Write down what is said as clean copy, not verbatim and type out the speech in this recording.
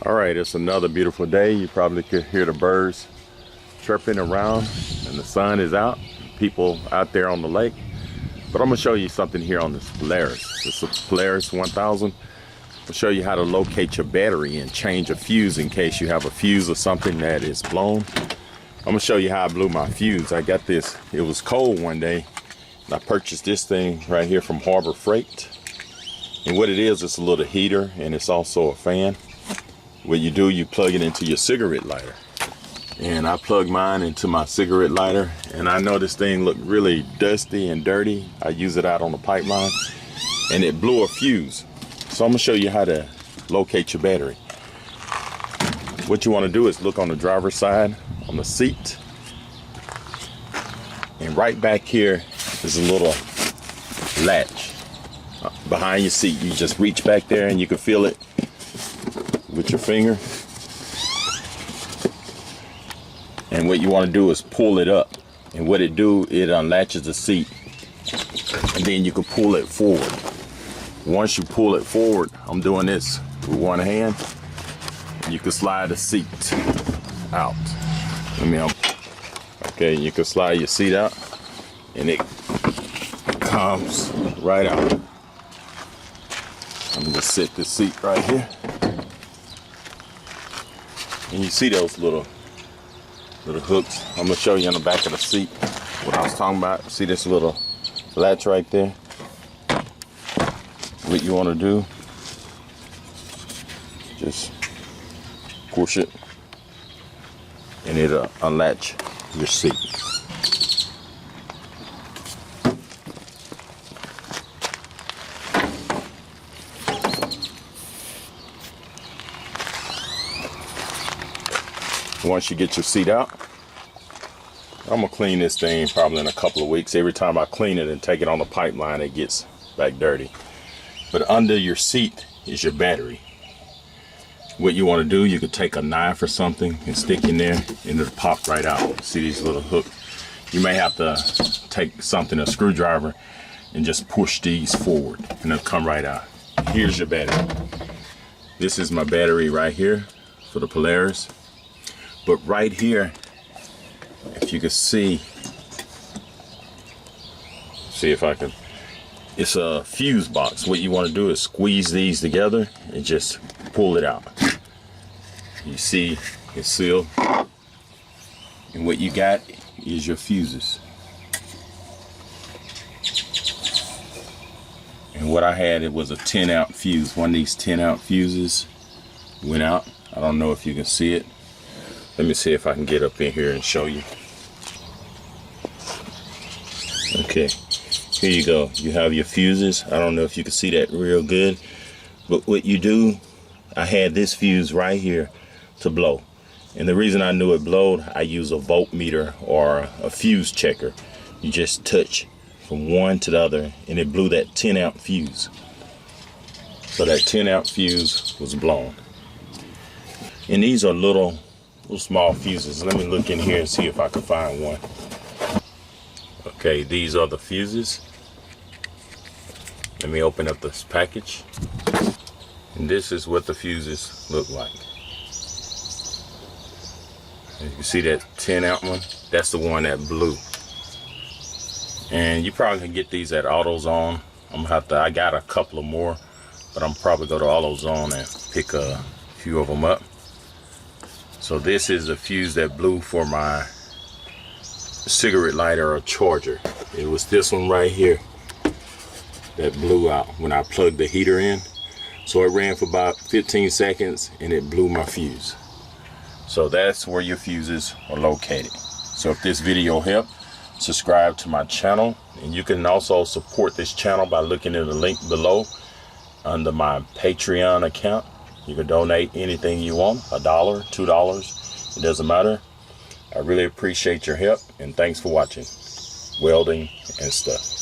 All right, it's another beautiful day. You probably could hear the birds chirping around and the sun is out, people out there on the lake. But I'm gonna show you something here on this Polaris. It's a Polaris 1000. I'll show you how to locate your battery and change a fuse in case you have a fuse or something that is blown. I'm gonna show you how I blew my fuse. I got this, it was cold one day, and I purchased this thing right here from Harbor Freight. And what it is, it's a little heater and it's also a fan. What you do, you plug it into your cigarette lighter. And I plug mine into my cigarette lighter, and I know this thing looked really dusty and dirty. I use it out on the pipeline, and it blew a fuse. So I'm gonna show you how to locate your battery. What you wanna do is look on the driver's side, on the seat. And right back here is a little latch behind your seat. You just reach back there and you can feel it with your finger. And what you want to do is pull it up. And what it do, it unlatches the seat. And then you can pull it forward. Once you pull it forward, I'm doing this with one hand. You can slide the seat out. Okay, you can slide your seat out and it comes right out. I'm gonna set this seat right here. And you see those little hooks. I'm gonna show you on the back of the seat what I was talking about. See this little latch right there? What you wanna do, just push it and it'll unlatch your seat. Once you get your seat out, I'm gonna clean this thing probably in a couple of weeks. Every time I clean it and take it on the pipeline, it gets back dirty. But under your seat is your battery. What you want to do, you could take a knife or something and stick in there and it'll pop right out. See these little hooks? You may have to take something, a screwdriver, and just push these forward and it'll come right out. Here's your battery. This is my battery right here for the Polaris. But right here, if you can see if I can, it's a fuse box. What you want to do is squeeze these together and just pull it out. You see it's sealed. And what you got is your fuses. And what I had, it was a 10-ounce fuse. One of these 10-ounce fuses went out. I don't know if you can see it. Let me see if I can get up in here and show you. Okay, here you go. You have your fuses. I don't know if you can see that real good, but what you do, I had this fuse right here to blow. And the reason I knew it blowed, I use a voltmeter or a fuse checker. You just touch from one to the other and it blew that 10-ounce fuse. So that 10-ounce fuse was blown. And these are little small fuses. Let me look in here and see if I can find one. Okay, these are the fuses. Let me open up this package. And this is what the fuses look like. You can see that 10-ounce one. That's the one that blew. And you probably can get these at AutoZone. I got a couple of more, but I'm probably go to AutoZone and pick a few of them up. So this is a fuse that blew for my cigarette lighter or charger. It was this one right here that blew out when I plugged the heater in. So it ran for about 15 seconds and it blew my fuse. So that's where your fuses are located. So if this video helped, subscribe to my channel, and you can also support this channel by looking in the link below under my Patreon account. You can donate anything you want, $1, $2, it doesn't matter. I really appreciate your help, and thanks for watching Welding and Stuff.